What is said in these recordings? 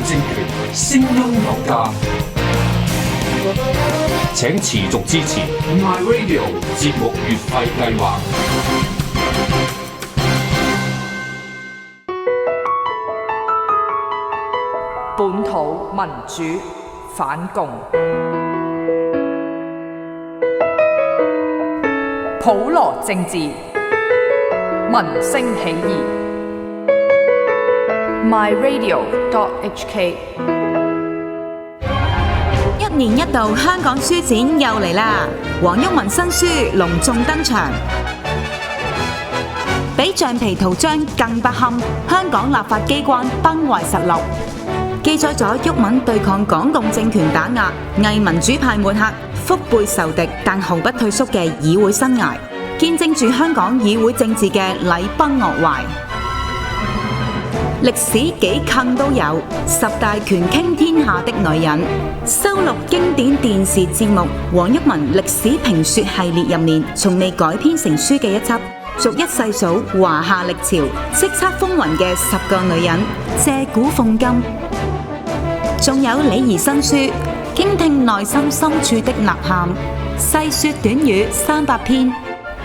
政權，聲音有價，請持續支持 MyRadio 節目月費計劃。本土民主反共，普羅政治，民聲起義。MyRadio.HK。一年一度香港書展又嚟啦！黃毓民新書隆重登場，比橡皮圖章更不堪。香港立法機關崩壞實錄，記載咗毓民對抗港共政權打壓、偽民主派抹黑、腹背受敵但毫不退縮嘅議會生涯，見證住香港議會政治嘅禮崩樂壞。歷史幾近都有，10大權傾天下的女人，收錄經典電視節目黃毓民歷史評說系列入面從未改編成書嘅一輯，逐一細數華夏歷朝叱咤風雲嘅10個女人，借古諷今。仲有李儀新書傾聽內心深處的吶喊，細說短語300篇，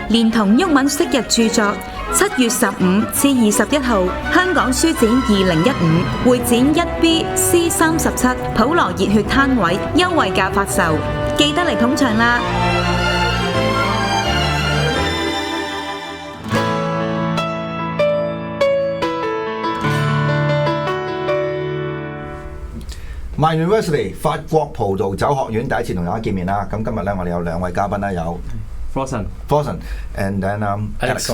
連同毓民昔日著作7月15至21號香港書展2015會展 1B/C37 普羅熱血攤位優惠價發售，記得嚟捧場啦！My University 法國葡萄酒學院第一次同大家見面啦。咁今日咧，我哋有2位嘉賓啦，有 Fourson, and then Alex.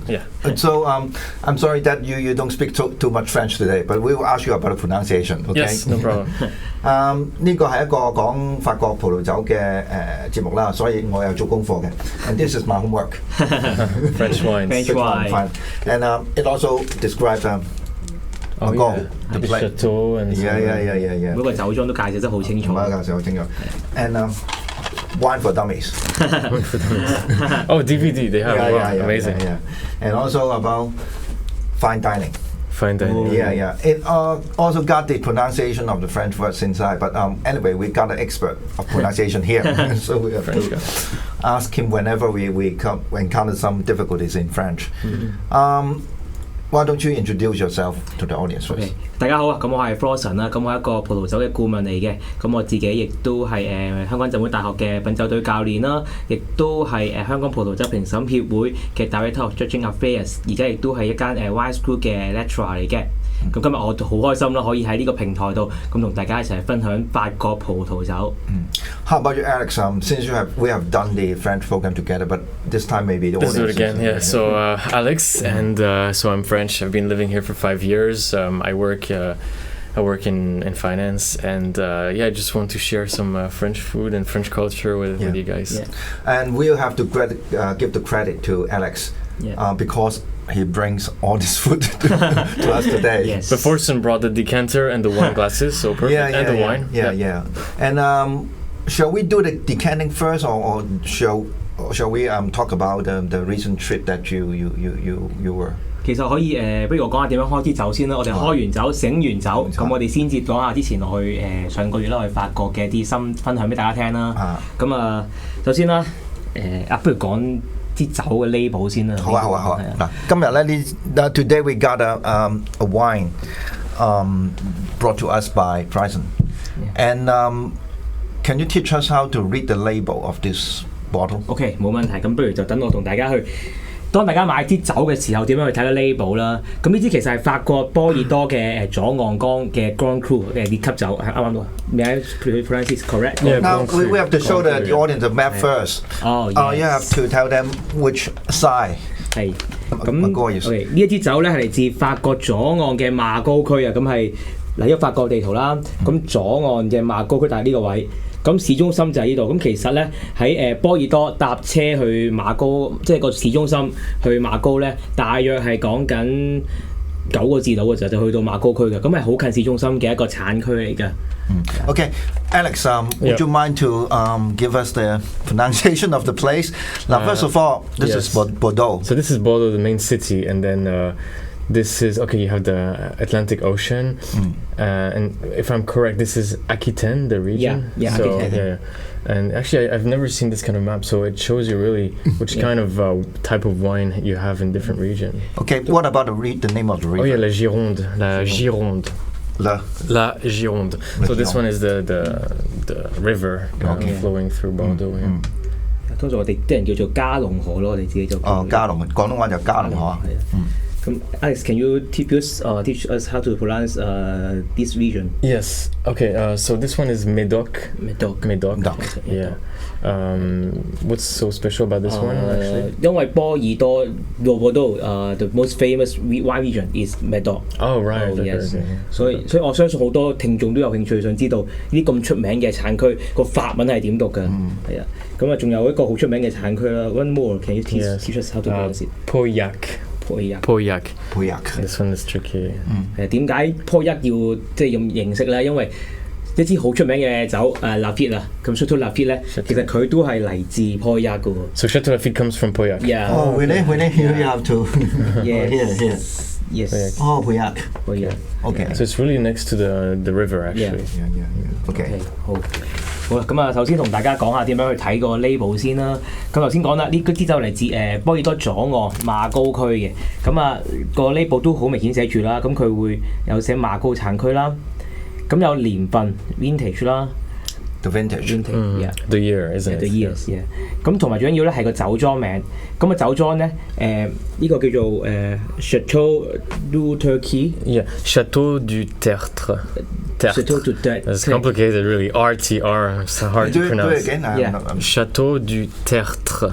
Yeah. So I'm sorry that you don't speak too much French today, but we will ask you about the pronunciation. Okay? Yes, no problem. 呢個係一個講法國葡萄酒嘅節目啦，所以我有做功課嘅。And this is my homework. French wine. French wine. And it also describes Margaux, the Chateau and yeah. 每個酒莊都介紹得好清楚。介紹好清楚。And wine for dummies. Oh, DVD, they have. Yeah, amazing. Yeah. And also about fine dining. Fine dining. Yeah. It also got the pronunciation of the French words inside, but anyway, we got an expert of pronunciation here, so we have to ask him whenever we encounter some difficulties in French. Why don't you introduce yourself to the audience first? Okay. 大家好啊，咁我係 Fourson 啦，咁我係一個葡萄酒嘅顧問嚟嘅，咁我自己亦都係香港浸會大學嘅品酒隊教練啦，亦都係香港葡萄酒評審協會嘅 Director of Judging Affairs， 而家亦都係一間Wine School 嘅 Lecturer 嚟嘅。咁今日我好開心啦，可以喺呢個平台度咁同大家一齊分享法國葡萄酒。How about you, Alex? Since we have done the French program together, but this time maybe the Let's do it audience. again. Yeah. So Alex, and so I'm French. I've been living here for 5 years. I work in finance, and I just want to share some French food and French culture with you guys. Yeah. And we'll have to give the credit to Alex because he brings all this food to us today. Yes. But Fourson brought the decanter and the wine glasses, so perfect, and the wine. Yeah. And shall we do the decanting first, or shall we talk about the recent trip that you were? 其實可以不如我講下點樣開支酒先啦。我哋開完酒、醒完酒，咁我哋先至講下之前落去上個月啦去法國嘅啲心分享俾大家聽啦。咁首先啦，不如講啲酒嘅 label 先啦。好啊。嗱，今日咧today we got a wine brought to us by Fourson, and can you teach us how to read the label of this bottle? OK， 冇問題。咁不如就等我同大家去。當大家買啲酒嘅時候，點樣去睇個 label 啦？咁呢支其實係法國波爾多嘅左岸江嘅 Grand Cru 嘅烈級酒，係啱啱到。May I pronounce this correct? Now we have to show the audience the map first. Oh, you have to tell them which side. 係。咁呢一支酒咧係嚟自法國左岸嘅馬高區啊，咁係嗱一個法國地圖啦。咁左岸嘅馬高區，但係呢個位。咁市中心就喺呢度，咁其實咧喺波爾多搭車去馬高，即係個市中心去馬高咧，大約係講緊9個字到嘅時候就去到馬高區嘅，咁係好近市中心嘅一個產區嚟嘅。Okay, Alex, would you mind to give us the pronunciation of the place? Now, first of all, this is Bordeaux. So this is Bordeaux, the main city, and then This is okay. You have the Atlantic Ocean, and if I'm correct, this is Aquitaine, the region. Yeah, so, Aquitaine. yeah. And actually, I've never seen this kind of map, so it shows you really which kind of type of wine you have in different regions. Okay, what about the name of the river? Oh yeah, la Gironde. La Gironde. So this one is the river flowing through Bordeaux. 通常我哋啲人叫做加龍河咯，我哋自己就加龍，廣東話就加龍河。咁 Alex, can you teach us how to pronounce this region? Yes. Okay. So this one is Médoc. Yeah. What's so special about this one? Actually? 因為波爾多 the most famous wine region is Médoc. Oh right. Yes. 所以我相信好多聽眾都有興趣想知道呢啲咁出名嘅產區個法文係點讀㗎？係啊。咁啊，仲有一個好出名嘅產區啦。One more, can you teach us how to pronounce it? Pauillac. This one is tricky. 點解 Pauillac 要即係咁認識咧？因為一支好出名嘅酒Lafite啦，咁 Chateau Lafite 咧，其實佢都係嚟自 Pauillac 嘅喎。So Chateau Lafite comes from Pauillac. Yeah. Oh, really? Here you have to. Here. Yes. Oh, Pauillac. Okay. So it's really next to the river actually. Yeah. Okay. 好啦，咁啊，首先同大家講下點樣去睇個 label 先啦。咁頭先講啦，呢支酒嚟自波爾多左岸馬高區嘅。咁啊，個 label 都好明顯寫住啦。咁佢會有寫馬高產區啦。咁有年份 vintage 啦。The vintage. Yeah. The year, isn't it? The years, yeah. 咁同埋最緊要咧係個酒莊名。咁啊酒莊咧呢個叫做Chateau du Tertre. Yeah, Chateau du Tertre. Chateau du Tertre. It's complicated, really. RTR. It's hard to pronounce. Do it again. Yeah. Chateau du Tertre.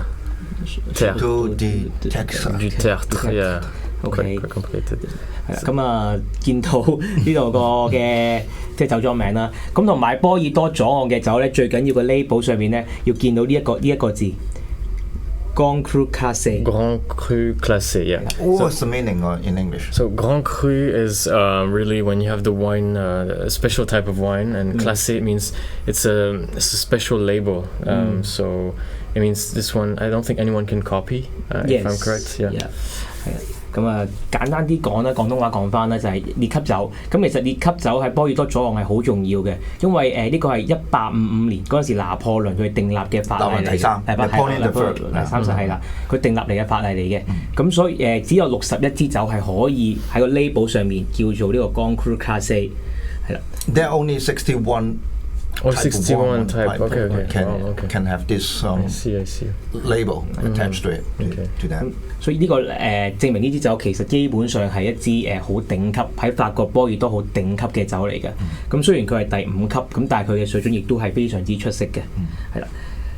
Chateau du Tertre. Du Tertre. Yeah. Okay. Quite complicated. 咁啊，見到呢度個嘅即係酒莊名啦。咁同埋波爾多左岸嘅酒咧，最緊要個 label 上面咧要見到呢一個字 Grand Cru Classé. Grand Cru Classé, yeah. What's the meaning in English? So Grand Cru is really when you have the wine, a special type of wine, and Classé means it's a special label. So it means this one I don't think anyone can copy, if I'm correct. Yeah. 咁啊，簡單啲講啦，廣東話講翻啦，就係列級酒。咁其實列級酒喺波爾多左岸係好重要嘅，因為呢個係1855年嗰陣時拿破崙佢訂立嘅法例嚟嘅，係30係啦，佢訂立嚟嘅法例嚟嘅。咁所以只有61支酒係可以喺個 label 上面叫做呢個 Grand Cru Classé，係啦。There are only 61. Or 61 type. Okay. Can have this I see. label attached to it. To that. 所以呢個證明呢支酒其實基本上係一支好頂級喺法國波爾多好頂級嘅酒嚟嘅。咁雖然佢係第5級，咁但係佢嘅水準亦都係非常之出色嘅。係啦。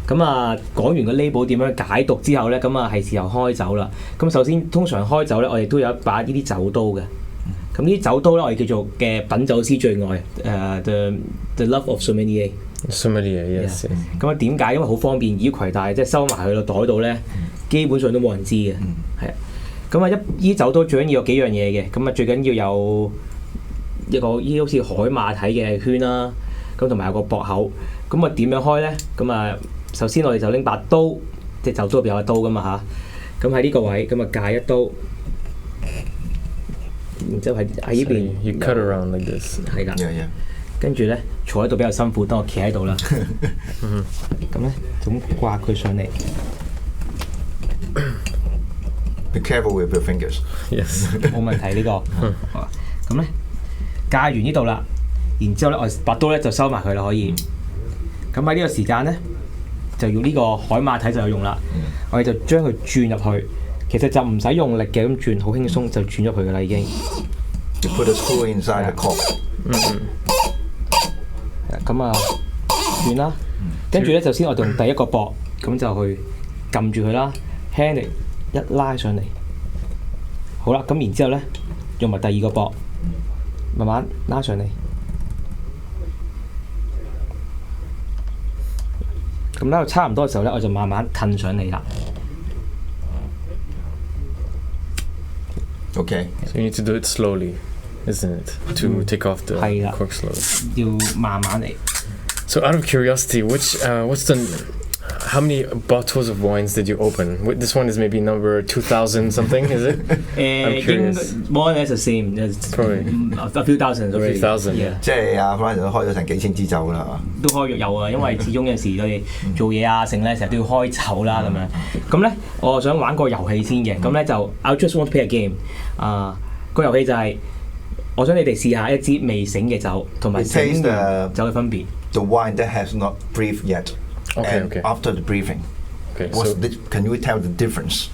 咁啊，講完個 label 點樣解讀之後咧，咁啊係時候開酒啦。咁首先通常開酒咧，我哋都有一把呢啲酒刀嘅。咁呢啲酒刀咧，我哋叫做嘅品酒師最愛the love of sommelier. Yes. 咁啊點解？因為好方便，以攜帶，即係收埋去個袋度咧，基本上都冇人知嘅。係啊。咁啊呢酒刀最緊要有幾樣嘢嘅。咁啊最緊要有一個好似海馬體嘅圈啦。咁同埋有個駁口。咁啊點樣開咧？咁啊首先我哋就拎把刀，即係酒刀入邊有把刀噶嘛嚇。咁喺呢個位，咁啊界一刀。然之後喺呢邊 You cut around like this. 係啦，跟住咧坐喺度比較辛苦，當我企喺度啦。咁咧就咁掛佢上嚟。Be careful with your fingers. Yes. 冇問題呢個。咁咧戒完呢度啦，然之後咧我把刀咧就收埋佢啦，可以。咁喺呢個時間咧就用呢個海馬體就有用啦。我哋就將佢轉入去。其實就唔使用力嘅，咁轉好輕鬆就轉咗佢噶啦已經。You put a screw inside the cork. 咁啊轉啦，跟住咧就先我用第一個膊，咁就去撳住佢啦，輕力一拉上嚟。好啦，咁然之後咧用埋第二個膊，慢慢拉上嚟。咁拉到差唔多嘅時候咧，我就慢慢褪上嚟啦。Okay. So you need to do it slowly, isn't it? To take off the cork slowly. 要慢慢嚟。So out of curiosity, what's the how many bottles of wines did you open? This one is maybe number 2000 something, is it? I'm curious. More or less the same. There's Probably a few thousand already. A few thousand. Yeah. 即係啊 Fourson 都開咗成幾千支酒啦，係嘛？都開有啊，因為始終有陣時我哋做嘢啊，成咧成日都要開酒啦咁樣。咁咧，我想玩個遊戲先嘅。咁咧就 I just want to play a game。個遊戲就係我想你哋試下一支未醒嘅酒同埋醒嘅酒嘅分別。The wine that has not breathed yet. Okay. After the briefing. Okay. Can you tell the difference?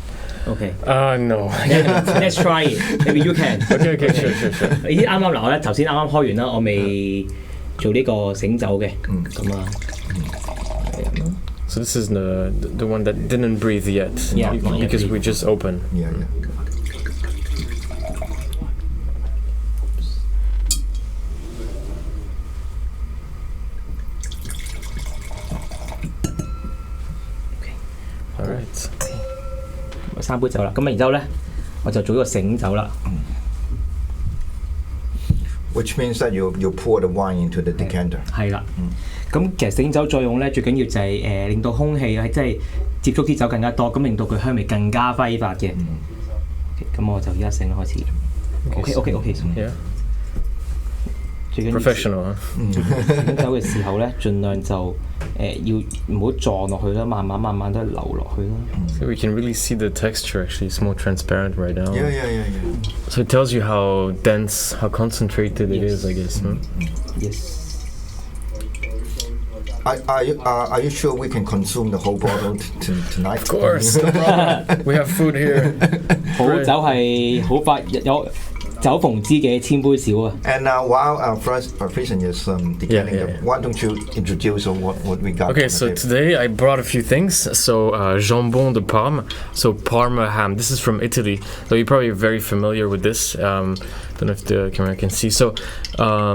Okay. No. Let's try it. Maybe you can. Okay, sure. 呢啲啱啱嗱，我咧頭先啱啱開完啦，我未做呢個醒酒嘅。咁啊。So this is the one that didn't breathe yet. Yeah. Because we just opened. Yeah. Alright. 3杯酒啦，咁然之後咧，我就做呢個醒酒啦。Which means that you pour the wine into the decanter. 係啦。咁其實醒酒作用咧，最緊要就係令到空氣係即係接觸啲酒更加多，咁令到佢香味更加揮發嘅。咁我就而家醒開始。OK。Yeah. 最緊要 Professional 啊。醒酒嘅時候咧，盡量就要唔好撞落去啦，慢慢都係流落去啦。So we can really see the texture actually. It's more transparent right now. Yeah. So it tells you how dense, how concentrated it is, I guess. Yes. Are you sure we can consume the whole bottle tonight? Of course, no problem. We have food here. 好酒係好快有。酒逢知己千杯少啊 And while our Fourson is decanting, why don't you introduce what we got? Okay, so today I brought a few things. So jambon de Parme, so Parma ham. This is from Italy. So you're probably very familiar with this. Don't know if the camera can see. So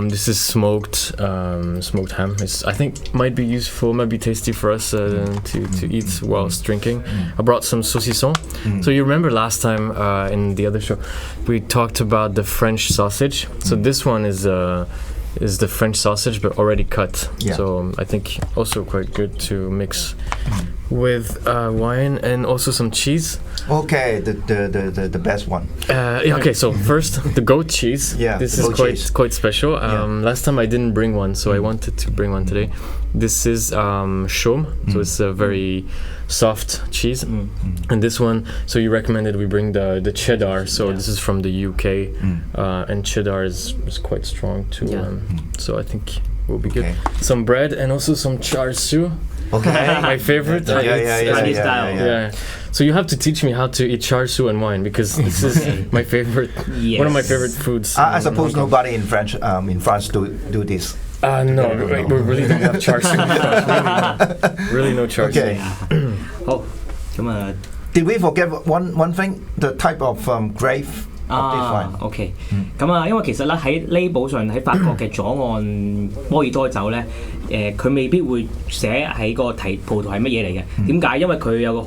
this is smoked ham. I think might be useful, might be tasty for us to eat whilst drinking. I brought some saucisson. So you remember last time in the other show we talked about the French sausage. So this one is the French sausage but already cut. Yeah. So I think also quite good to mix with wine and also some cheese. Okay, the best one. Okay, so first the goat cheese. Yeah, this is quite special. Last time I didn't bring one, so I wanted to bring one today. This is chaume, so it's a very soft cheese. And this one, so you recommended we bring the cheddar. So this is from the UK, and cheddar is quite strong too. So I think it will be good. Some bread and also some char siu. Okay. My favorite. Chinese style. Yeah. So you have to teach me how to eat char siu and wine because this is my favorite. One of my favorite foods. I suppose nobody in France do this. No, we really don't have char siu. Really no char siu. Okay. 好，咁啊。Did we forget one thing? The type of grape of this wine. OK，咁啊，因為其實咧喺 label 上喺法國嘅左岸波爾多酒咧，佢未必會寫喺個葡萄係乜嘢嚟嘅。點解？因為佢有個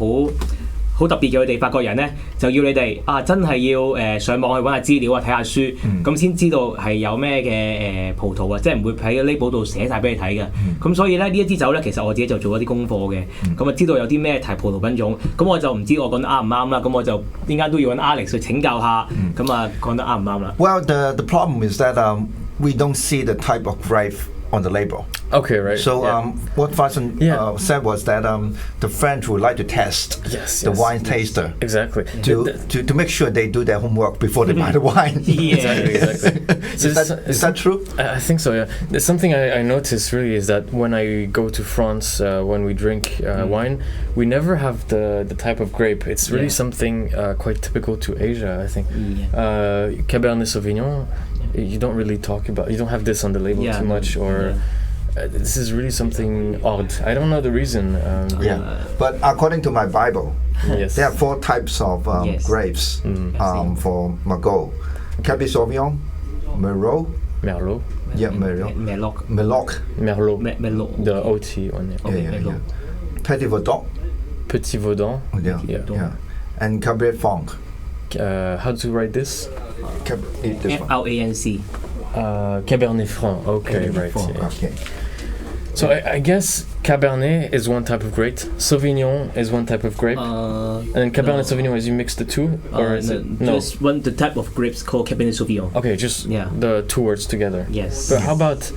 好特別嘅，佢哋法國人咧就要你哋真係要上網去揾下資料睇下書，咁先知道係有咩嘅葡萄啊，即係唔會喺個 label 度寫晒俾你睇嘅。咁所以咧呢一支酒咧，其實我自己就做咗啲功課嘅，咁啊知道有啲咩葡萄品種，咁我就唔知我講得啱唔啱啦，咁我就點解都要揾 Alex 去請教下，咁啊講得啱唔啱啦 ？Well, the problem is that we don't see the type of grape on the label. Okay, right. So what Fourson said was that the French would like to test the wine taster. Exactly. To make sure they do their homework before they buy the wine. Exactly. Is that true? I think so, yeah. There's something I noticed really is that when I go to France, when we drink wine, we never have the type of grape. It's really something quite typical to Asia, I think. Cabernet Sauvignon, you don't really talk about, you don't have this on the label too much, or this is really something odd. I don't know the reason. But according to my Bible, there are 4 types of grapes for Margaux: Cabernet Sauvignon, Merlot. Yeah, Merlot. Merlot. The OT one. Yeah. Petit Verdot. Yeah. And Cabernet Franc. How to write this? FRANC. Cabernet Franc. Okay, right. Okay. So I guess Cabernet is one type of grape, Sauvignon is one type of grape, and then Cabernet Sauvignon is you mix the two, or is it no? Just the type of grapes called Cabernet Sauvignon. Okay, just the two words together. Yes. But how about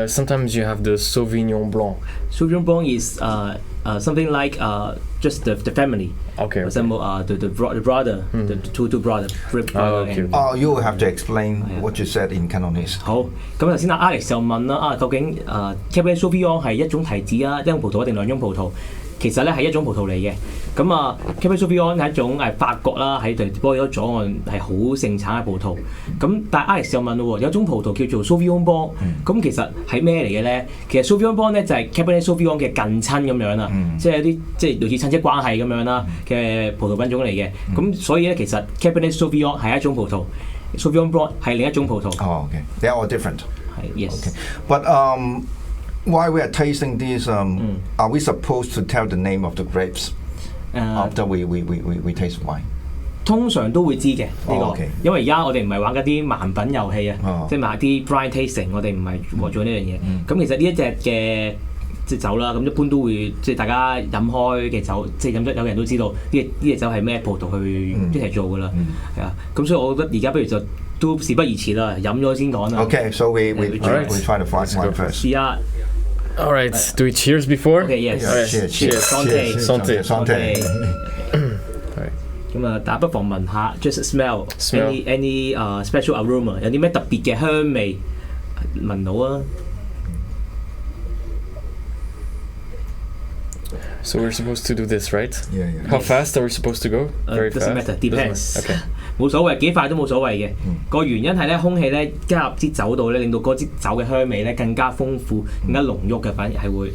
sometimes you have the Sauvignon Blanc? Sauvignon Blanc is something like just the family. Okay. For example, the brother, the two brother. Okay. You will have to explain what you said in Cantonese. 好，咁頭先阿 Alex 就問啦，究竟Cabernet Sauvignon 係一種提子啊，一種葡萄定兩種葡萄？其實咧係一種葡萄嚟嘅。咁Cabernet Sauvignon 係一種法國啦，喺波爾多左岸係好盛產嘅葡萄。咁但係 Alex 又問咯喎，有種葡萄叫做 Sauvignon Blanc，咁其實係咩嚟嘅咧？其實 Sauvignon Blanc 咧就係 Cabernet Sauvignon 嘅近親咁樣啦，即係有啲即係類似親戚關係咁樣啦嘅葡萄品種嚟嘅。咁所以咧其實 Cabernet Sauvignon 係一種葡萄 ，Sauvignon Blanc 係另一種葡萄。Oh, okay. They are all different. 係 yes. Okay. But while we are tasting these, are we supposed to tell the name of the grapes after we taste wine? 通常都會知嘅呢個，因為而家我哋唔係玩緊啲盲品遊戲啊，即係買啲 blind tasting， 我哋唔係做呢樣嘢。咁其實呢一隻嘅即係酒啦，咁一般都會即係大家飲開嘅酒，即係飲咗有人都知道呢隻酒係咩葡萄去一齊做㗎啦，係啊。咁所以我覺得而家不如就都事不宜遲啦，飲咗先講啦。Okay, so we try to find one first. 試下。All right, do we cheers before? Okay, yes. Cheers. Santé. 咁大家不妨聞下 ，just smell any special aroma， 有啲咩特別嘅香味聞到啊？ So we're supposed to do this, right? Yeah. How fast are we supposed to go? Very fast. Doesn't matter, depends. Okay. 冇所謂，幾快都冇所謂嘅。個原因係咧，空氣咧加入支酒度咧，令到嗰支酒嘅香味咧更加豐富、更加濃郁嘅，反而係會。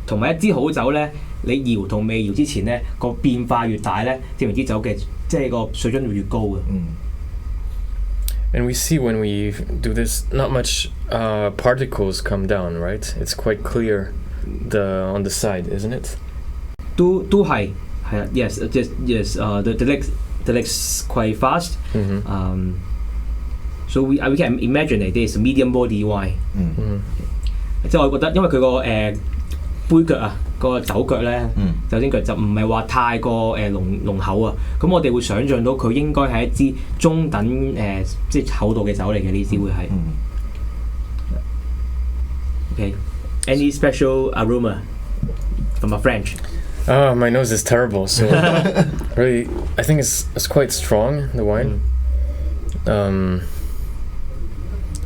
同埋一支好酒咧，你搖同未搖之前咧，個變化越大咧，證明支酒嘅即係個水準會越高嘅。And we see when we do this, not much particles come down, right? It's quite clear on the side, isn't it? 都係啊 ，yes, yes. The legs quite fast. So we can imagine it is medium body wine. 即係我覺得，因為佢個杯腳啊，個酒腳咧，酒精腳就唔係話太過濃厚啊。咁我哋會想像到佢應該係一支中等即係厚度嘅酒嚟嘅，呢支會係。Okay. Any special aroma from a French? My nose is terrible, so really, I think it's quite strong, the wine.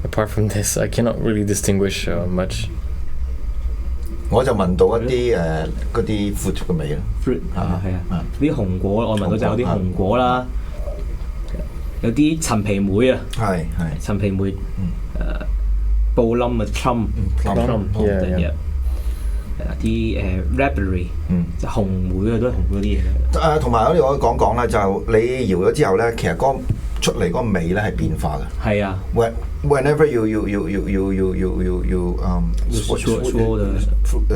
Apart from this, I cannot really distinguish much. 我就聞到一啲嗰啲 fruit 嘅味啦 ，fruit 係啊，啲紅果我聞到就有啲紅果啦，有啲陳皮梅啊，係陳皮梅，布冧啊 plum， 啲raspberry， 就紅莓啊，都係紅嗰啲嘢。同埋我哋講咧，就你搖咗之後咧，其實嗰出嚟嗰個味咧係變化嘅。係啊。Whenever you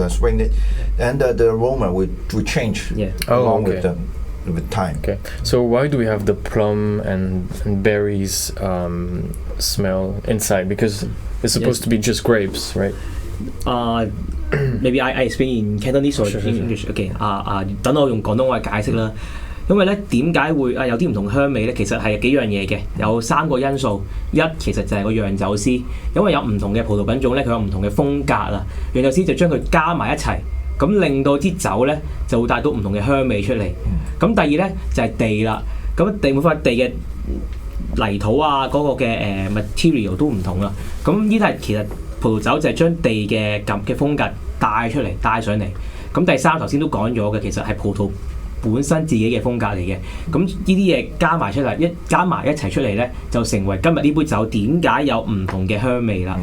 swing it, and the aroma will change along with time. Okay. So why do we have the plum and berries smell inside? Because it's supposed to be just grapes, right? Maybe I explain in Cantonese or English. Okay. 等我用廣東話解釋啦。因為咧點解會有啲唔同香味咧？其實係幾樣嘢嘅，有3個因素。一其實就係個釀酒師，因為有唔同嘅葡萄品種咧，佢有唔同嘅風格啊。釀酒師就將佢加埋一齊，咁令到啲酒咧就會帶到唔同嘅香味出嚟。咁第二咧就係地啦。咁每塊地嘅泥土啊，嗰個嘅material 都唔同啦。咁呢啲係其實葡萄酒就係將地嘅風格帶出嚟、帶上嚟。咁第三頭先都講咗嘅，其實係葡萄本身自己嘅風格嚟嘅，咁呢啲嘢加埋出嚟，加埋一齊出嚟咧，就成為今日呢杯酒點解有唔同嘅香味啦。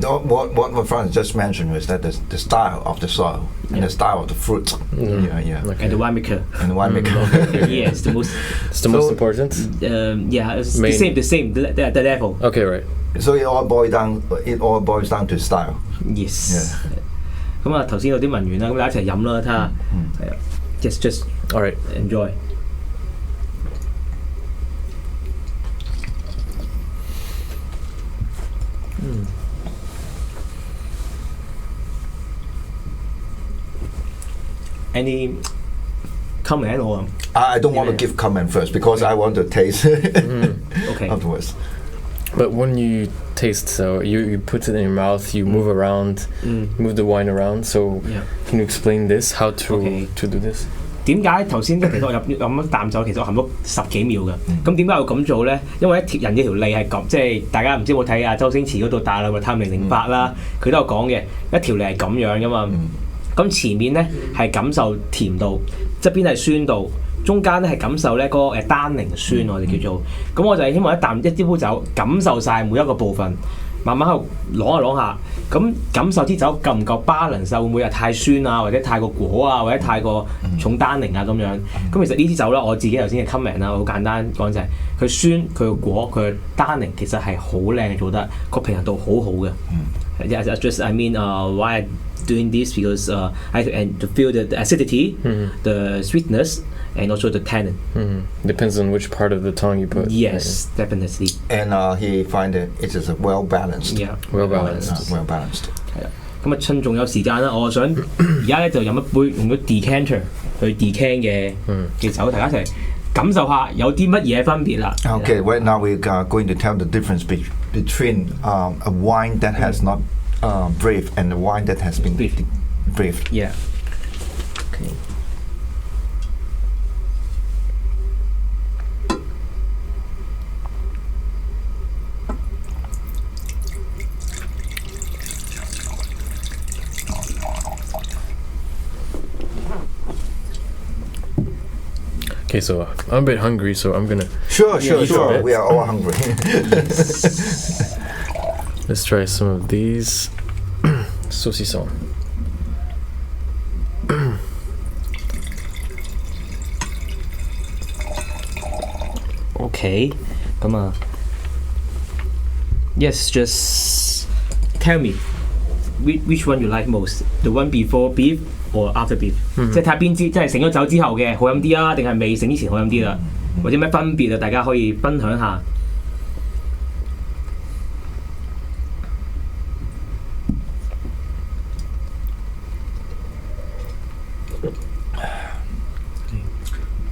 What Franz just mentioned was that the style of the soil and the style of the fruit. And the winemaker. Yes, it's the most important. It's the same, the level. Okay, right. So it all boils down to style. Yes. 咁啊，頭先有啲聞完啦，咁大家一齊飲啦，睇下。係啊。Just all right. Enjoy. any comment or I don't want to give comment first because I want to taste okay afterwards. But when you taste, so you put it in your mouth, you move around, move the wine around. So can you explain this? How to do this? 點解頭先其實我飲一啖酒，其實我含咗10幾秒嘅。咁點解要咁做咧？因為人嘅條脷係咁，即係大家唔知有冇睇啊周星馳嗰度《大內密探008》啦，佢都有講嘅，一條脷係咁樣噶嘛。咁前面咧係感受甜度，側邊係酸度，中間咧係感受咧嗰個單寧酸我哋叫做。咁我就係希望一杯酒感受晒每一個部分。慢慢喺度啷下，咁感受支酒夠唔夠 balance 會唔會係太酸啊，或者太過果啊，或者太過重單寧啊咁樣。咁其實呢支酒咧，我自己頭先嘅 comment 啦，好簡單講就係佢酸、佢嘅果、佢嘅單寧其實係好靚做得，個平衡度好好嘅。Yeah, just I mean, why I doing this because I and to feel the acidity, the sweetness. And also the tannin. Depends on which part of the tongue you put. Yes, definitely. And he find it is well balanced. Yeah, well balanced. Well balanced. 係啦，咁啊趁仲有時間啦，我想而家咧就飲一杯用咗 decanter 去 decant 嘅酒，大家一齊感受下有啲乜嘢分別啦。Okay, right now we are going to tell the difference between a wine that has not breathed and a wine that has been breathed. Yeah. Okay. Okay, so I'm a bit hungry, so I'm gonna. Sure. We are all hungry. Let's try some of these saucisson. Okay, come on. Yes, just tell me which one you like most? The one before beef or after beef？ 即係睇下邊支，即係醒咗酒之後嘅好飲啲啊，定係未醒之前好飲啲啦？或者咩分別啊？大家可以分享下。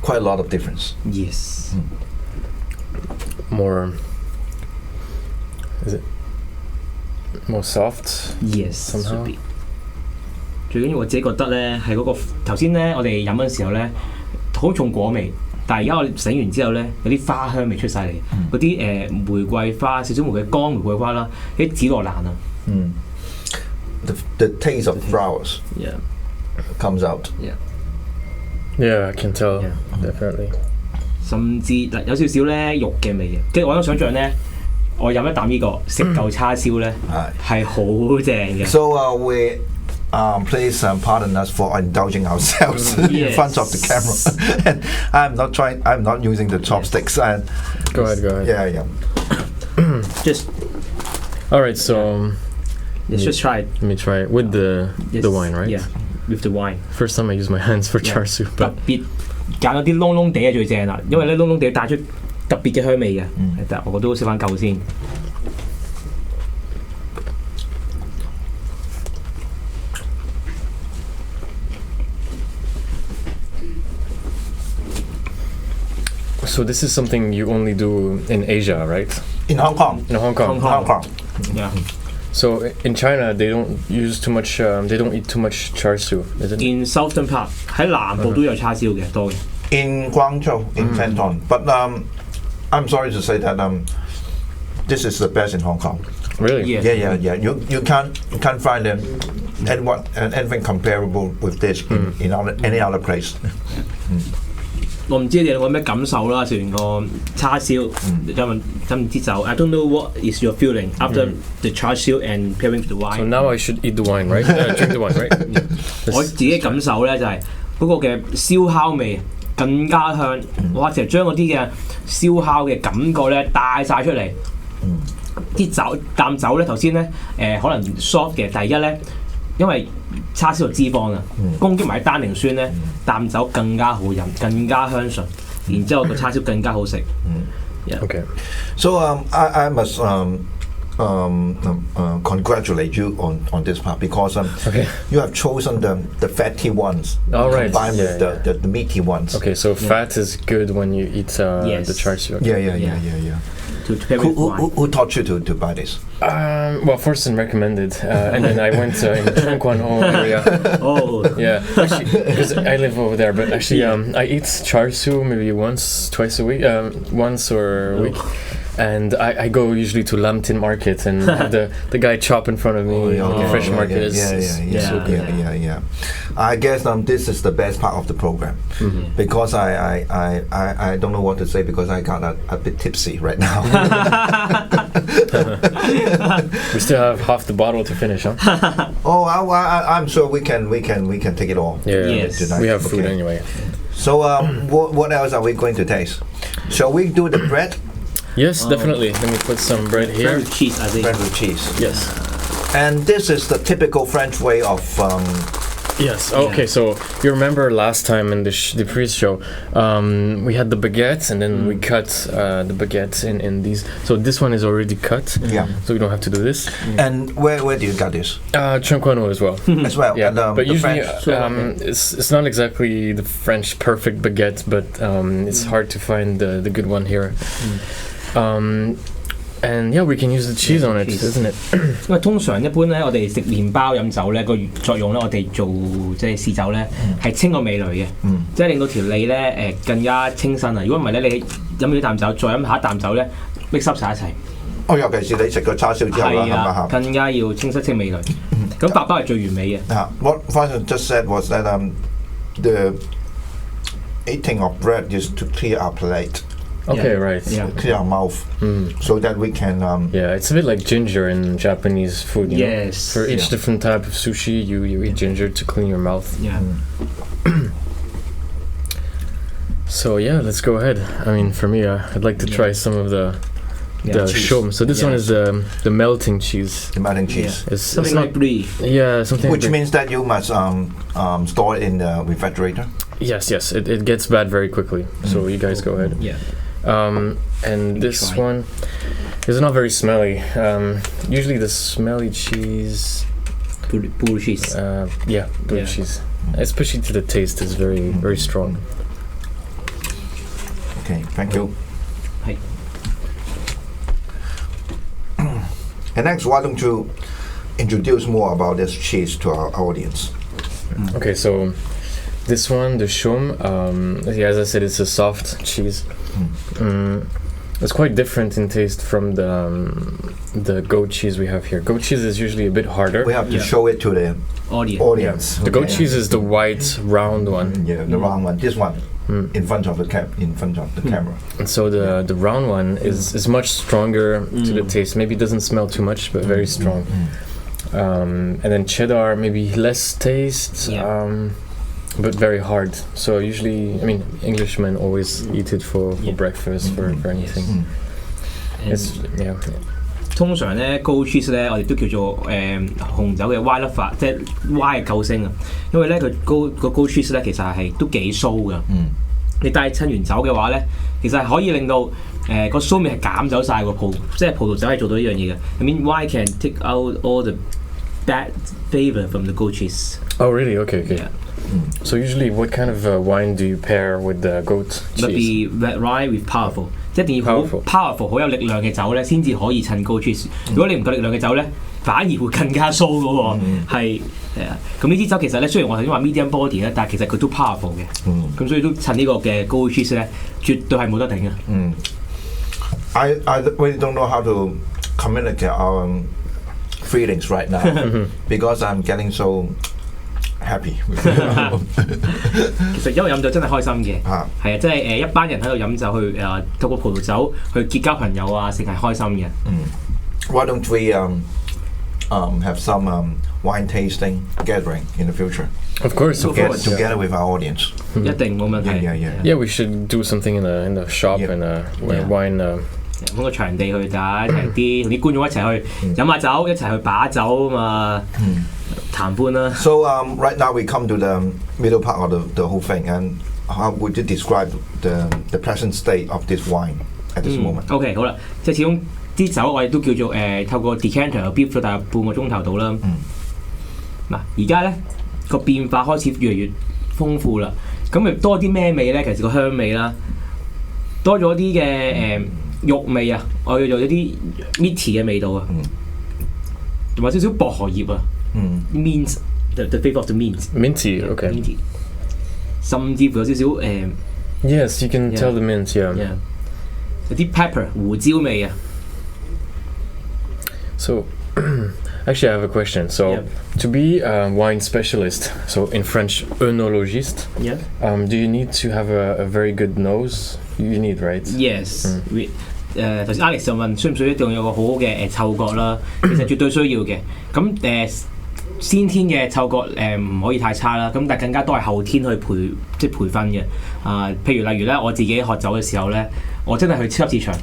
Quite a lot of difference. Yes. More. Is it more soft? Yes. Somehow. 最緊要我自己覺得咧，係嗰個頭先咧，我哋飲嗰陣時候咧，好重果味，但係而家我醒完之後咧，有啲花香味出晒嚟，嗰啲玫瑰花、少少玫瑰乾玫瑰花啦，啲紫羅蘭啊。The taste of flowers comes out. Yeah, I can tell. Definitely. 甚至嗱有少少咧肉嘅味嘅，跟住我有想象咧，我飲一啖呢個食嚿叉燒咧，係好正嘅。So we please pardon us for indulging ourselves in front of the camera. And I'm not using the chopsticks. And Go ahead. Yeah. Just. All right, so. Let's just try it. Let me try it with the wine, right? Yeah, with the wine. First time I use my hands for char siu, 特 but 別揀嗰啲燶燶地係最正啦，因為咧燶燶地帶出特別嘅香味嘅。得，我都食翻夠先。so this is something you only do in Asia, right? In Hong Kong. In Hong Kong. Hong Kong. Yeah. So in China, they don't use too much. They don't eat too much char siu, is it? In Southern Part 喺南部都有叉燒嘅多嘅。In Guangzhou, in Canton. But I'm sorry to say that this is the best in Hong Kong. Really? Yeah. Yeah. You can't find anything comparable with this in any other place. 我唔知你有冇咩感受啦，食完個叉燒，飲支酒。I don't know what is your feeling after the 叉燒 and pairing with the wine. So now I should eat the wine, right? Drink the wine, right? 我自己感受咧就係嗰個嘅燒烤味更加香，或者將嗰啲嘅燒烤嘅感覺咧帶晒出嚟。啲酒啖酒咧頭先咧可能 soft 嘅，第一咧因為叉燒有脂肪啊，攻擊埋單寧酸咧，啖酒更加好飲，更加香醇，然之後個叉燒更加好食。Okay. So I must congratulate you on this part because you have chosen the fatty ones combined with the meaty ones. Okay, so fat is good when you eat the char siu. Yeah. Who taught you to buy this? Well, Fourson recommended, and then I went in the Chungkwan area. Yeah, actually, because I live over there. But actually, I eat char siu maybe once or a week. And I go usually to Lam Tin Market and have the guy chop in front of me. The fresh market is so good. Yeah. I guess this is the best part of the program because I don't know what to say because I got a bit tipsy right now. We still have half the bottle to finish, huh? I'm sure we can take it all. Yes. We have food anyway. So what else are we going to taste? Shall we do the bread? Yes, definitely. Let me put some bread here. Bread with cheese, I think. Bread with cheese. Yes. And this is the typical French way of. Yes. Okay. So you remember last time in the previous show, we had the baguette, and then we cut the baguette in these. So this one is already cut. Yeah. So we don't have to do this. And where do you got this? Chungkwano as well. As well. Yeah. And, but usually it's not exactly the French perfect baguette, but it's hard to find the good one here. And yeah, we can use the cheese on it, isn't it? 因為通常一般咧，我哋食麵包飲酒咧個作用咧，我哋做即係試酒咧係清個味蕾嘅，即係令到條脷咧更加清新啊！如果唔係咧，你飲咗啖酒，再飲下一啖酒咧，mix濕晒一齊。尤其是你食個叉燒之後啦，係嘛？更加要清晰味蕾。咁白包係最完美嘅。What Fourson just said was that the eating of bread is to clear our plate. Okay, right. Yeah. Clear our mouth, so that we can. It's a bit like ginger in Japanese food. You know? For each different type of sushi, you eat ginger to clean your mouth. Yeah. So yeah, let's go ahead. I mean, for me, I'd like to try some of the shom. So this one is the melting cheese. The melting cheese. It's something like brie. Yeah, something. Which means that you must store it in the refrigerator. Yes. It gets bad very quickly. So you guys go ahead. Yeah. And this one is not very smelly. Usually the smelly cheese. Blue cheese. Blue cheese. Especially to the taste is very very strong. Okay, thank you. Hi. And next, why don't you introduce more about this cheese to our audience? Okay, so this one, the shom, as I said, it's a soft cheese. It's quite different in taste from the goat cheese we have here. Goat cheese is usually a bit harder. We have to show it to the audience. The goat cheese is the white round one. Yeah, the round one. This one in front of the camera. And so the round one is much stronger to the taste. Maybe it doesn't smell too much, but very strong. And then cheddar, maybe less taste. But very hard. So usually, I mean, Englishmen always eat it for breakfast, for anything. Yes. 通常咧高 cheese 咧，我哋都叫做紅酒嘅 Y 粒法，即係 Y 嘅救星啊！因為咧佢個高 cheese 咧其實係都幾酥㗎。你帶親完酒嘅話咧，其實係可以令到個酥味係減走晒個即係葡萄酒係做到呢樣嘢嘅。I mean Y can take out all the bad flavor from the goat cheese. Oh really? Okay. Yeah. So usually, what kind of wine do you pair with the goat cheese? Maybe red rye with powerful， 即係一定要好 powerful 好有力量嘅酒咧，先至可以襯 goat cheese。如果你唔夠力量嘅酒咧，反而會更加酥嘅喎。係咁呢支酒其實咧，雖然我頭先話 medium body 咧，但係其實佢都 powerful 嘅。咁所以都襯呢個嘅 goat cheese 咧，絕對係冇得頂嘅。I really don't know how to communicate our feelings right now because I'm getting so happy. 其實因為飲酒真係開心嘅，係啊，即係一班人喺度飲酒去透過葡萄酒去結交朋友啊，成係開心嘅。Why don't we have some wine tasting gathering in the future? Of course, together with our audience. 一定冇問題。Yeah, we should do something in the shop and wine. 揾個場地去大家一齊啲同啲觀眾一齊去飲下酒，一齊去把酒啊嘛，談判啦。So right now we come to the middle part of the whole thing, and how would you describe the present state of this wine at this moment? OK 好啦，即係始終啲酒我哋都叫做透過 decanter beef 咗大約半個鐘頭到啦。嗱，而家咧個變化開始越嚟越豐富啦，咁咪多啲咩味咧？其實個香味啦，多咗啲嘅肉味啊，我叫做一啲 meaty 嘅味道啊，同埋少少薄荷葉啊，mint the flavour of the mint，minty， minty， 甚至乎有少少Yes, you can tell the mint, yeah. 有啲 pepper 胡椒味啊。So, actually, I have a question. So, to be a wine specialist, so in French, œnologiste, do you need to have a very good nose? You need, right? Yes. 頭先 Alex 就問需唔需要一定有個好好嘅嗅覺啦，其實絕對需要嘅。咁先天嘅嗅覺唔可以太差啦，咁但係更加多係後天去培訓嘅。譬如例如咧，我自己學酒嘅時候咧，我真係去超級市場，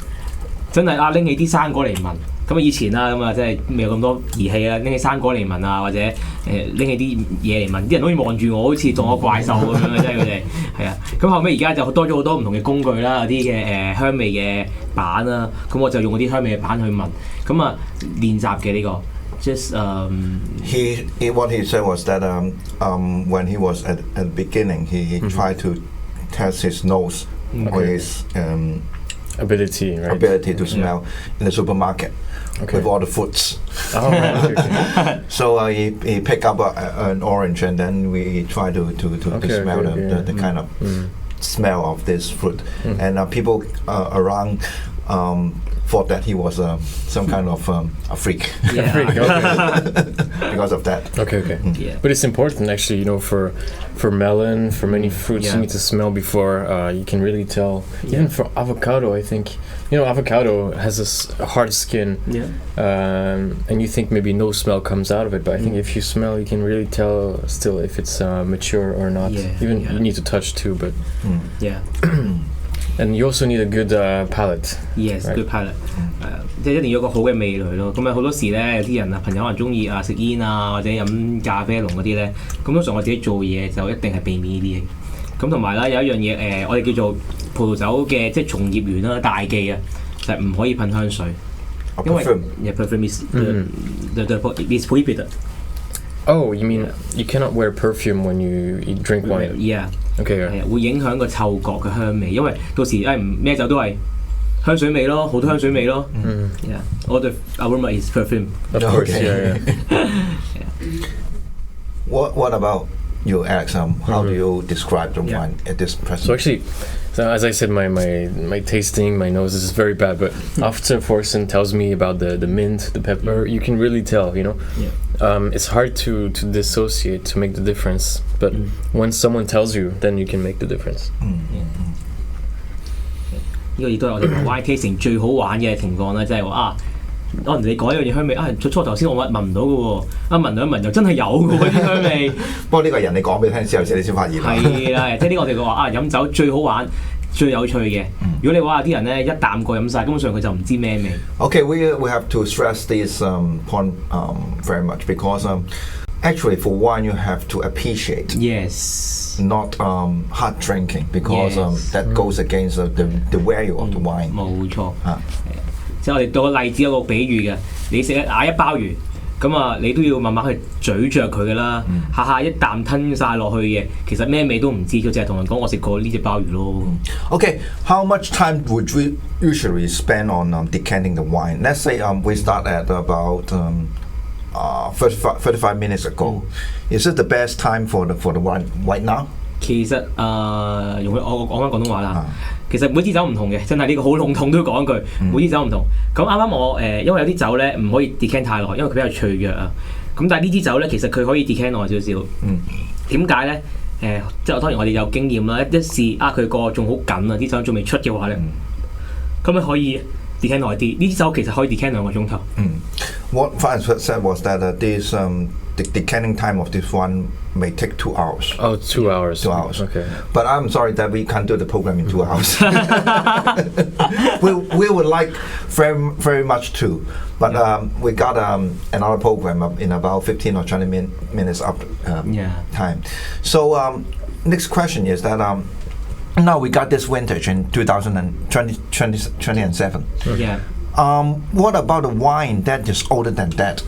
真係拎起啲生果嚟聞。咁以前啦，咁即係未有咁多儀器啦，拎起生果嚟聞啊，或者拎起啲嘢嚟聞，啲人好似望住我，好似當我怪獸咁樣嘅，真係佢哋係啊。咁後尾而家就多咗好多唔同嘅工具啦，有啲嘅香味嘅板啦，咁我就用嗰啲香味嘅板去聞，咁練習嘅呢個。Just what he said was that when he was at the beginning, he tried to test his nose or his ability to smell in the supermarket with all the foods. So he picked up an orange and then we tried to smell the kind of smell of this fruit, and people around thought that he was some kind of a freak. Because of that. Okay. But it's important actually, you know, for melon, for many fruits you need to smell before you can really tell. Even for avocado, I think, you know, avocado has a hard skin, and you think maybe no smell comes out of it, but I think if you smell, you can really tell still if it's mature or not. You need to touch too, but and you also need a good palate. Yes, right? Good palate. 即係一定要有個好嘅味蕾咯。咁好多時咧，有啲人朋友可能中意食煙或者飲咖啡濃嗰啲咧，咁通常我自己做嘢就一定係避免呢啲嘢。咁同埋啦，有一樣嘢我哋叫做葡萄酒嘅即係從業員啦，大忌啊，就係唔可以噴香水，因為perfume is is prohibited. Oh, you mean you cannot wear perfume when you drink wine? Yeah. Okay. 係會影響個嗅覺嘅香味，因為到時咩酒都係香水味咯，好多香水味咯。All the aroma is perfume. Of course, yeah. What about you, Alex? How do you describe the wine at this present? So actually, as I said, my tasting, my nose is very bad. But after Fourson tells me about the mint, the pepper, you can really tell. You know, it's hard to dissociate, to make the difference. But when someone tells you, then you can make the difference. 呢個亦都係我哋話 wine tasting 最好玩嘅情況啦，即係話可能你講一樣嘢香味初頭先我聞唔到嘅喎，聞兩聞又真係有嘅喎啲香味。不過呢個人你講俾你聽之後，你先發現。係啦，即係呢個我哋話飲酒最好玩、最有趣嘅。如果你話啲人咧一啖過飲晒，根本上佢就唔知咩味。Okay, we have to stress this point very much because actually for wine you have to appreciate. Yes. Not hard drinking because that goes against the value of the wine. 冇錯。即係我哋到個例子有個比喻嘅，你咬一鮑魚，咁你都要慢慢去咀嚼佢嘅啦，下一啖吞晒落去嘅，其實咩味都唔知，佢淨係同人講我食過呢隻鮑魚咯。Okay, how much time would we usually spend on decanting the wine? Let's say we start at about 35 minutes ago. Is it the best time for the wine right now? 其實用我講翻廣東話啦。其實每支酒唔同嘅，真係呢個好籠統都要講一句，每支酒唔同。咁啱啱我因為有啲酒咧唔可以 decant 太耐，因為佢比較脆弱啊。咁但係呢支酒咧，其實佢可以 decant 耐少少。點解咧？即係當然我哋有經驗啦，一試佢個仲好緊啊，啲酒仲未出嘅話咧，咁咪可以 decant 耐啲。呢支酒其實可以 decant 2個鐘頭。What Fourson said was that this the decanting time of this one may take 2 hours. Oh, 2 hours. 2 hours. Okay. But I'm sorry that we can't do the program in 2 hours. we would like very much to, but we got another program in about 15 or 20 minutes after time. So next question is that now we got this vintage in 2020 and 7. Yeah. What about the wine that is older than that?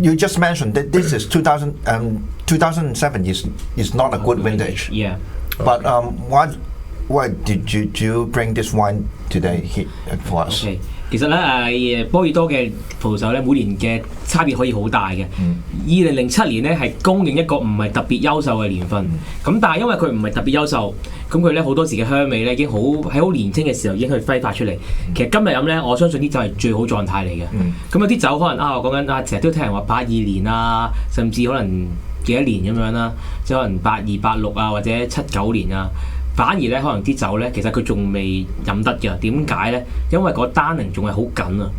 You just mentioned that this is 2007 is not a good vintage. Yeah. But why did you bring this wine today here for us? Okay. 其實咧波爾多嘅葡萄酒咧，每年嘅差別可以好大嘅。2007年咧係公認一個唔係特別優秀嘅年份，咁但係因為佢唔係特別優秀，咁佢咧好多時嘅香味咧已經喺好年輕嘅時候已經去揮發出嚟。其實今日飲咧，我相信啲酒係最好狀態嚟嘅。咁有啲酒可能我講緊成日都聽人話82年啊，甚至可能幾多年咁樣啦，即係可能82、86啊，或者79年啊。反而咧，可能啲酒咧，其實佢仲未飲得嘅。點解咧？因為個單寧仲係好緊啊。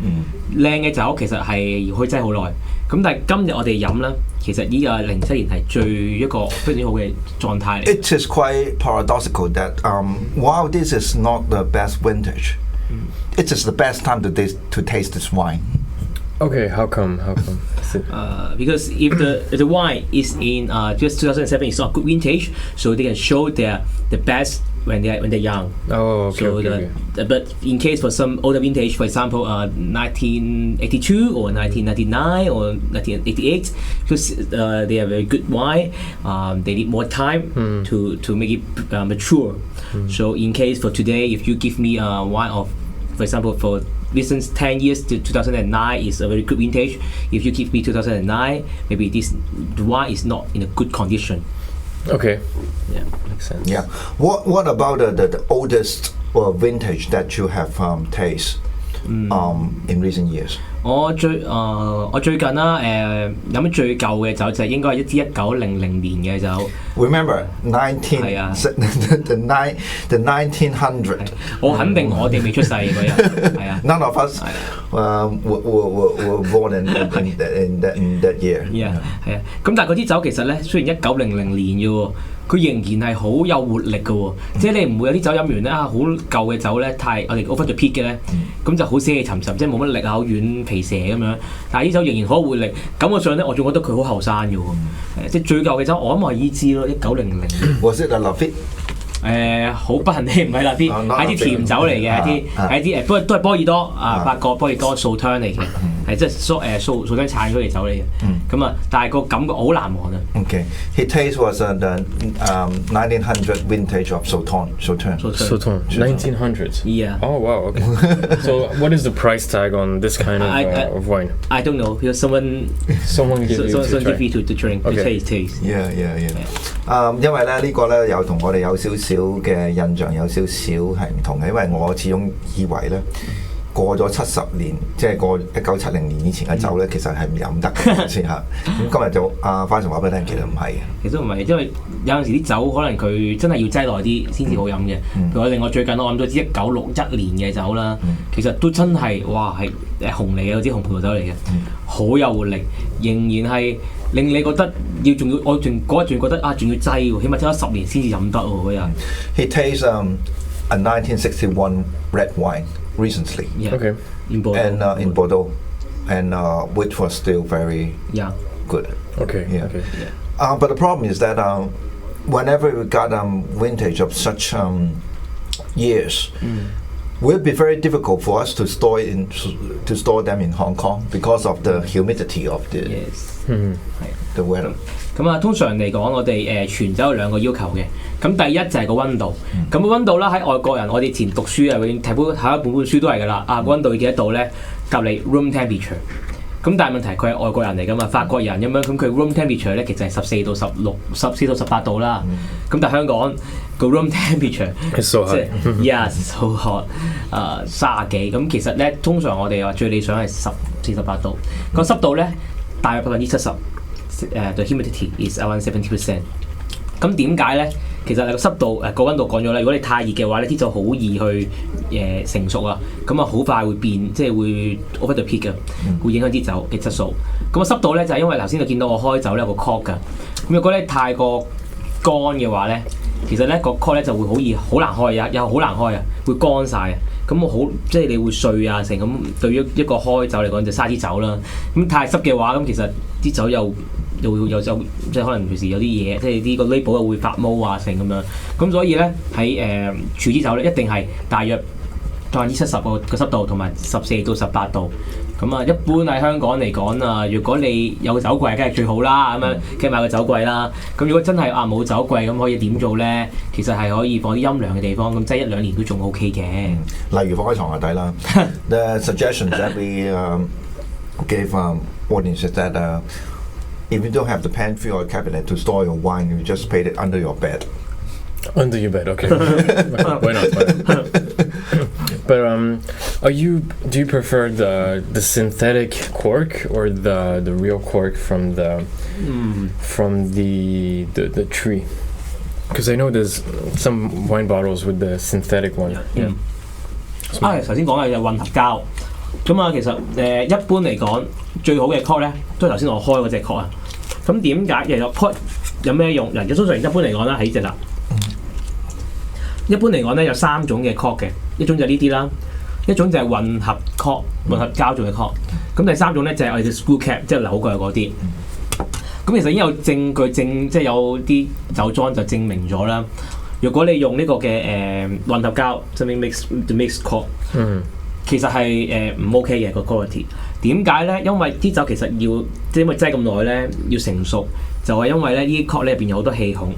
靚嘅酒其實係可以擠好耐。咁但係今日我哋飲咧，其實呢個07年係一個非常好嘅狀態嚟。It is quite paradoxical that while this is not the best vintage, it is the best time to taste this wine. Okay, how come? Because if the wine is in just 2007, it's not good vintage, so they can show the best when they're young. Oh, okay. So okay. But in case for some older vintage, for example, 1982 or 1999 or 1988, because they have a good wine, they need more time to make it mature. So in case for today, if you give me a wine of, for example, for since 10 years to 2009 is a very good vintage. If you give me 2009, maybe the wine is not in a good condition. Okay. Yeah, makes sense. Yeah. What about the oldest vintage that you have tasted in recent years? 我最近啦飲咗最舊嘅酒就係應該係一支1900年嘅酒。Remember the 1900. 我肯定我哋未出世嗰日係啊。None of us were born in that year. Yeah 係啊。咁但係嗰支酒其實咧，雖然1900年嘅喎。佢仍然係好有活力嘅喎，即係你唔會有啲酒飲完咧好舊嘅酒咧，我哋 over the peak 嘅咧，咁就好死氣沉沉，即係冇乜力啊，好軟皮蛇咁樣。但係呢酒仍然好有活力，感覺上咧我仲覺得佢好後生嘅喎，即係最舊嘅酒我諗係依支咯，1900。Was it a Lafite？好不幸地唔係啦，係啲甜酒嚟嘅，係啲不過都係波爾多法國波爾多素湯嚟嘅，係即係素湯產出嚟酒嚟嘅。咁啊，但係個感覺好難忘啊。Okay, his taste was the 1900 vintage of Sauternes. 1900s. Yeah. Oh wow. Okay. So what is the price tag on this kind of wine? I don't know because someone give you to drink to taste. Yeah. 因為咧呢個咧有同我哋有少少嘅印象有少少係唔同嘅，因為我始終以為咧過咗70年，即係過1970年以前嘅酒咧，其實係唔飲得嘅先嚇。咁今日就花神話俾你聽，其實唔係嘅。其實唔係，因為有陣時啲酒可能佢真係要擠耐啲先至好飲嘅。譬如我最近我飲咗支1961年嘅酒啦，其實都真係哇係紅嚟嘅嗰支紅葡萄酒嚟嘅，好有活力，仍然係。令你覺得我嗰日仲覺得仲要擠喎，起碼擠咗10年先至飲得喎嗰日。He tastes a 1961 red wine recently. Yeah. Okay. In Bordeaux. And in Bordeaux, and which was still very good. Okay. Yeah. Okay. But the problem is that whenever we got vintage of such years. Will be very difficult for us to store them in Hong Kong because of the humidity of the weather. 咁啊，通常嚟講，我哋全酒有2個要求嘅。咁第一就係個溫度。咁個溫度啦，喺外國人，我哋以前讀書永遠睇一本書都係㗎啦。個溫度要幾多度咧？隔離 room temperature。咁但係問題佢係外國人嚟㗎嘛，法國人咁樣，咁佢 room temperature 咧其實係14到18度啦。咁但係香港個 room temperature it's so hot. Yes, so hot. 30幾。咁其實咧，通常我哋話最理想係48度。個濕度咧大約70%。The humidity is around 70%。咁點解咧？其實個濕度個溫度講咗啦，如果你太熱嘅話咧，啲酒好易去成熟啊，咁啊好快會變，即係會 over the peak 嘅，會影響啲酒嘅質素。咁啊濕度咧就係因為頭先你見到我開酒咧有個 cork 㗎，咁如果咧太過乾嘅話咧，其實咧個 cork 咧就會好難開啊，又好難開啊，會乾晒啊。咁好即係你會碎啊成咁，對於一個開酒嚟講就嘥啲酒啦。咁太濕嘅話，咁其實啲酒又即係可能平時有啲嘢，即係啲個 label 又會發毛啊成咁樣。咁所以咧喺儲支酒咧一定係大約70%個濕度同埋14到18度。咁啊，一般喺香港嚟講啊，如果你有個酒櫃，梗係最好啦。咁樣梗係買個酒櫃啦。咁如果真係冇酒櫃，咁可以點做咧？其實係可以放啲陰涼嘅地方，咁即係1-2年都仲 OK 嘅。例如放喺床下底啦。The suggestions that we gave audience is that if you don't have the pantry or cabinet to store your wine, you just put it under your bed. Under your bed, okay. Why not? But do you prefer the synthetic cork or the real cork from the tree? Because I know there's some wine bottles with the synthetic one. Yeah. 頭先講嘅就混合膠。咁啊，其實一般嚟講，最好嘅 cork 咧，都係頭先我開嗰隻 cork 啊。咁點解其實 cork 有咩用？嗱，通常一般嚟講啦，係呢隻啦。一般嚟講咧，有3種嘅 cork 嘅，一種就係呢啲啦，一種就係混合 cork 混合膠做嘅 cork。咁第3種咧就係我哋嘅 screw cap， 即係扭過嗰啲。咁其實已經有證據即係有啲酒莊就證明咗啦。如果你用呢個嘅混合膠，即係 mix cork， 其實係唔 OK 嘅個 quality。點解咧？因為啲酒其實要即係因為擠咁耐咧，要成熟，就係因為咧呢啲 cork 咧入邊有好多氣孔，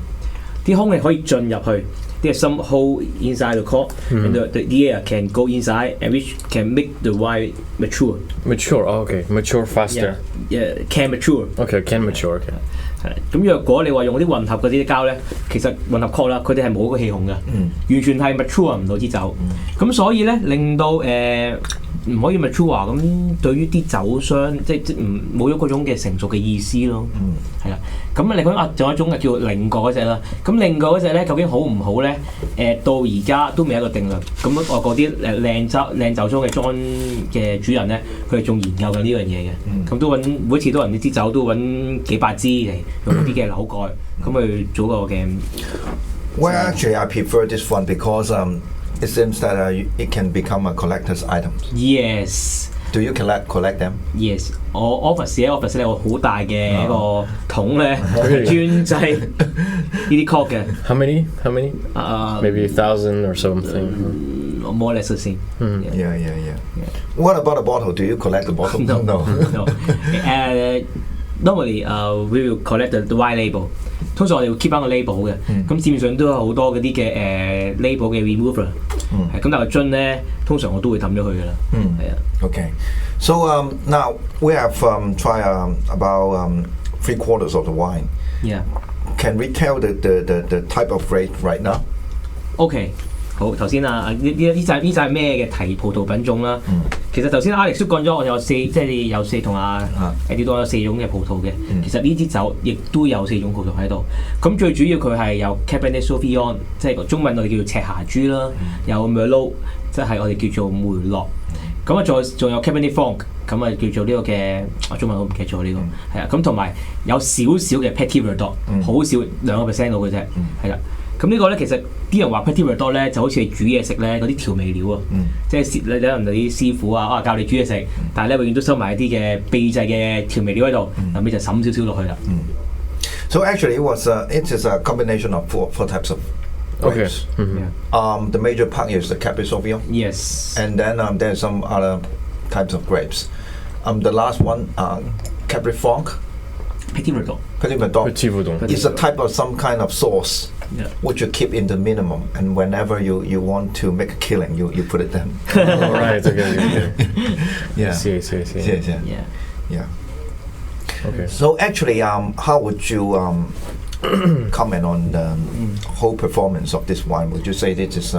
啲空氣可以進入去。There's some hole inside the cork, and the air can go inside, and which can make the wine mature. Mature, okay. Mature faster. Yeah, can mature. Okay, can mature. Okay. 係咁，若果你話用啲混合嗰啲膠咧，其實混合 cork 啦，佢哋係冇個氣孔嘅，完全係 mature 唔到支酒。咁所以咧，令到唔可以 mature 咁，對於啲酒商即冇咗嗰種嘅成熟嘅意思咯。係啦。咁你講仲有一種係叫另過嗰隻啦。咁另過嗰隻咧，究竟好唔好咧？到而家都未有一個定論。咁外國啲靚酒莊嘅莊嘅主人咧，佢哋仲研究緊呢樣嘢嘅。咁都揾每次都揾呢支酒都揾幾百支嚟用啲嘅扭蓋，咁去做個嘅。Well, actually, I prefer this one because it seems that it can become a collector's item. Yes. Do you collect them? Yes. 我 office 咧有好大嘅一個桶咧，專製呢啲 cork 嘅。How many? Maybe 1,000 or something. More or less the same. Yeah. What about the bottle? Do you collect the bottle? No. Normally, we will collect the wine label. 通常我哋會 keep 翻個 label 嘅，咁市面上都有好多嗰啲嘅label 嘅 remover， 咁但係個樽咧，通常我都會抌咗佢噶啦。係啊。Okay, so now we have tried about 3/4 of the wine. Yeah. Can we tell the type of grape right now? Okay. 好，頭先啊，呢就係咩嘅提葡萄品種啦。其實頭先 Alex 都講咗，我有即係有4同Eddie 都有4種嘅葡萄嘅。其實呢支酒亦都有4種葡萄喺度。咁最主要佢係有 Cabernet Sauvignon， 即係中文我哋叫做赤霞珠啦。有 Merlot， 即係我哋叫做梅洛。咁啊，仲有 Cabernet Franc， 咁啊叫做呢個嘅，中文我唔記得咗呢個。係啊，咁同埋有少少嘅 Petit Verdot， 好少2% 到嘅啫。係啦。咁呢個咧，其實啲人話 Petit Verdot 咧，就好似你煮嘢食咧嗰啲調味料啊，即係你可能啲師傅教你煮嘢食，但係咧永遠都收埋一啲嘅秘製嘅調味料喺度，後尾就滲少少落去啦。So actually, it is a combination of four types of grapes. Okay. The major part is the Cabernet Sauvignon. Yes. And then there's some other types of grapes. The last one, Cabernet Franc. Petit Verdot. It's a type of some kind of sauce, which you keep in the minimum, and whenever you want to make a killing, you put it in. All right. Okay. Yeah. See. Yeah. Okay. So actually, how would you comment on the whole performance of this wine? Would you say this is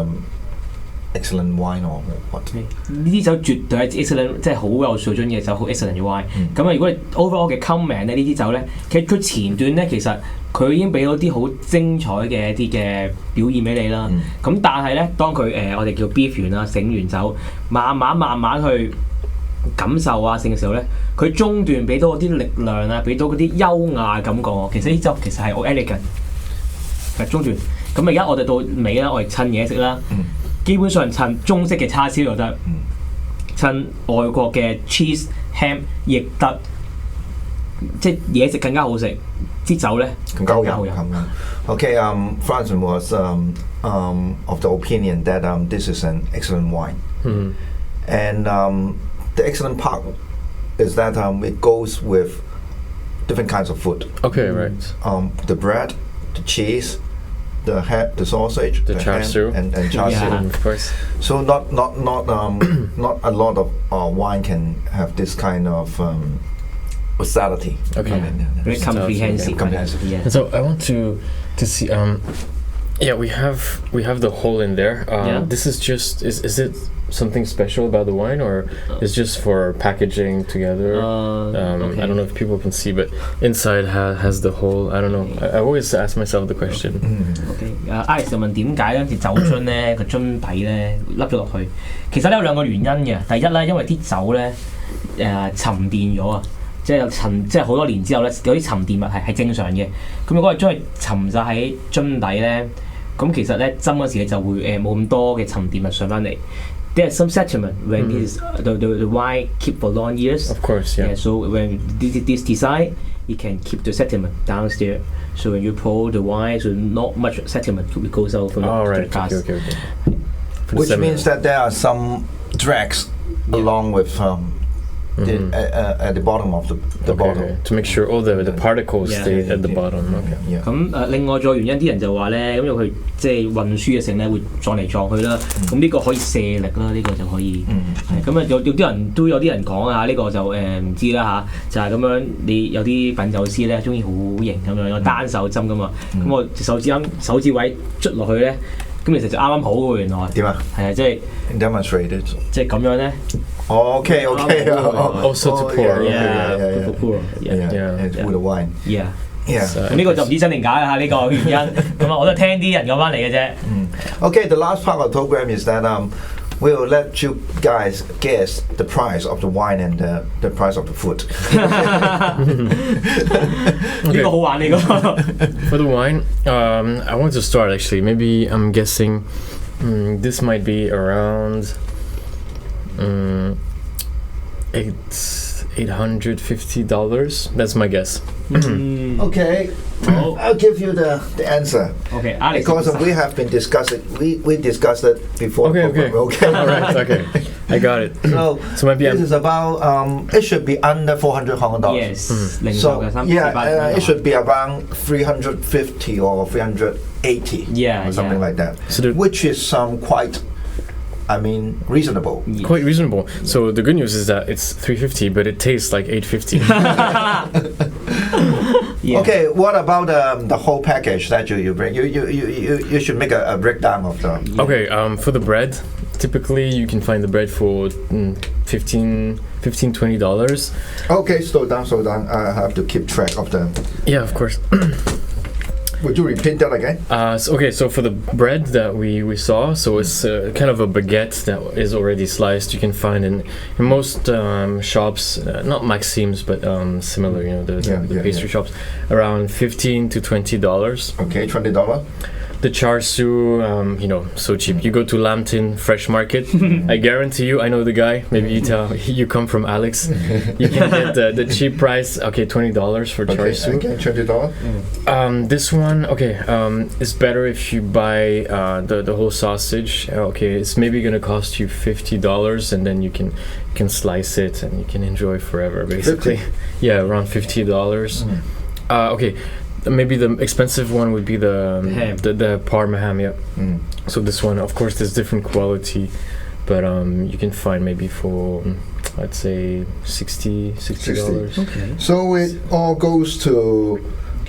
excellent wine or what? 呢啲酒絕對係 excellent， 即係好有水準嘅酒，好 excellent 嘅 wine。咁啊，如果你 overall 嘅 comment 咧，呢啲酒咧，其實佢前段咧，其實佢已經俾到啲好精彩嘅一啲嘅表現俾你啦。咁但係咧，當佢我哋叫 beef 完啦，醒完酒，慢慢去感受啊性嘅時候咧，佢中段俾到嗰啲力量啊，俾到嗰啲優雅感覺。其實呢酒其實係好 elegant。係中段。咁而家我哋到尾啦，我哋襯嘢食啦。基本上襯中式嘅叉燒又得，襯外國嘅 cheese ham 亦得，即係嘢食更加好食，啲酒咧更加好飲。Okay, Fourson was of the opinion that this is an excellent wine. And the excellent part is that it goes with different kinds of food. Okay, right. The bread, the cheese, the sausage, The char ham, siu. and char siu. Yeah. Of course. So not a lot of wine can have this kind of versatility. Okay. Very comprehensive. Comprehensive. Yeah. And so I want to see. We have the hole in there. This is just is it something special about the wine, or it's just for packaging together? Okay. I don't know if people can see, but inside has the hole. I don't know. I always ask myself the question. Alex 就問點解咧？酒樽咧個樽底咧凹咗落去，其實咧有兩個原因嘅。第一咧，因為啲酒咧沉澱咗啊，即係好多年之後咧，有啲沉澱物係正常嘅。咁如果係將佢沉晒喺樽底咧，咁其實咧斟嗰時就會冇咁多嘅沉澱物上翻嚟。There's some sediment when the wine keep for long years. Of course, yeah. So when this design, you can keep the sediment downstairs. So when you pour the wine, so not much sediment goes out from the cask. Okay. Which means that there are some dregs along with at the bottom of the bottle. Okay. To make sure all the particles stay at the bottom. Okay. Yeah. 咁另外再原因，啲人就話咧，咁因為佢即係運輸嘅性咧會撞嚟撞去啦，咁呢個可以卸力啦，呢個就可以。咁啊有啲人講啊，呢個就唔知啦嚇，就係咁樣。你有啲品酒師咧中意好型咁樣，有單手斟噶嘛，咁我手指位捽落去咧，咁其實就啱啱好喎原來。點啊？係啊，即係 demonstrated. 即係咁樣咧。Okay. Also to pour. To pour. And with the wine. Yeah. 咁呢個就唔知真定假啦嚇，呢個原因。咁啊，我都係聽啲人講翻嚟嘅啫。Okay, the last part of the program is that we'll let you guys guess the price of the wine and the price of the food. 呢個好玩呢個。For the wine, I want to start actually. Maybe I'm guessing this might be around $850. That's my guess. Okay, I'll give you the answer. Okay, Alex. Because we have been discussing, we discussed it before. Okay. All right. Okay, I got it. So maybe this is about it should be under 400 Hong Kong dollars. Yes. So it should be around 350 or 380. Yeah, or something like that. So which is quite. Reasonable. Quite reasonable. So the good news is that it's 350, but it tastes like 850. Okay, what about the whole package that you bring? You should make a breakdown of the. Okay, for the bread, typically you can find the bread for $15-20. Okay, slow down. I have to keep track of the. Yeah, of course. Would you repeat that again? So for the bread that we saw, so it's kind of a baguette that is already sliced. You can find in most shops, not Maxim's, but similar, the pastry shops, around $15 to $20. Okay, $20. The char siu, so cheap. You go to Lambton Fresh Market. I guarantee you, I know the guy. Maybe you come from Alex. You can get the cheap price. Okay, $20 for char siu. Okay, $20. This one, it's better if you buy the whole sausage. Okay, it's maybe gonna cost you $50, and then you can slice it and you can enjoy forever. Basically, 50? Yeah, around $50. Okay. Maybe the expensive one would be the Parma ham, yeah. So this one, of course, there's different quality, but you can find maybe for, I'd say $60. Okay. So it all goes to,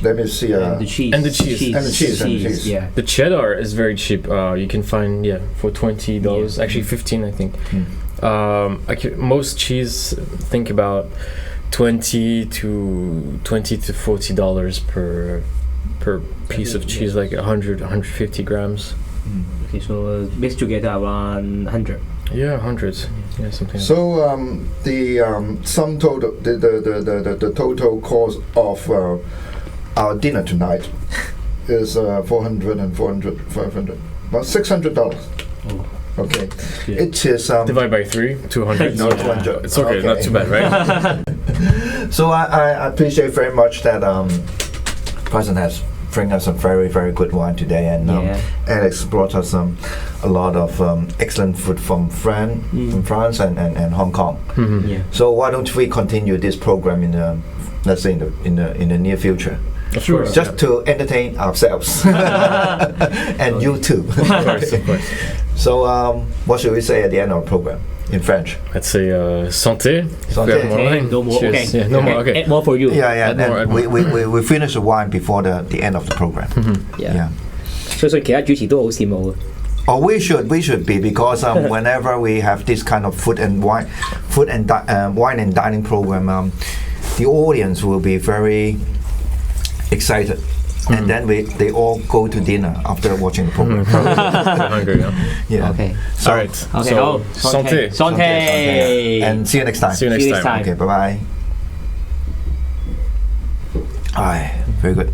let me see. The cheese. And the cheese. Yeah. The cheddar is very cheap. You can find for $20, actually $15, I think. Most cheese, think about $20 to $40 per piece of cheese, like 150 grams. Okay, so mixed together around 100. Yeah, 100. Yeah, something. So the sum total, the total cost of our dinner tonight is 400 and 400, 500, about $600. Okay, it is divide by 3, 200. No, 200. It's okay, not too bad, right? So I appreciate very much that Fourson has bring us a very, very good wine today, and Alex brought us some a lot of excellent food from France and Hong Kong. Yeah. So why don't we continue this program in the, let's say in the near future? Of course. Just to entertain ourselves and you too. Of course. So what should we say at the end of the program in French? Let's say santé. Santé. If we have more wine. No more. Cheers. Okay. Yeah, no more. Okay. Add more for you. Yeah, Add more, and add we finish the wine before the end of the program. Yeah. 相信其他主持都好羨慕嘅。Oh, we should be because whenever we have this kind of wine and dining program, the audience will be very excited, and then they all go to dinner after watching the program. I'm hungry now. Yeah. Okay. All right. Okay. So, santé. Santé. And see you next time. See you next time. Okay. Bye bye. Aye, very good.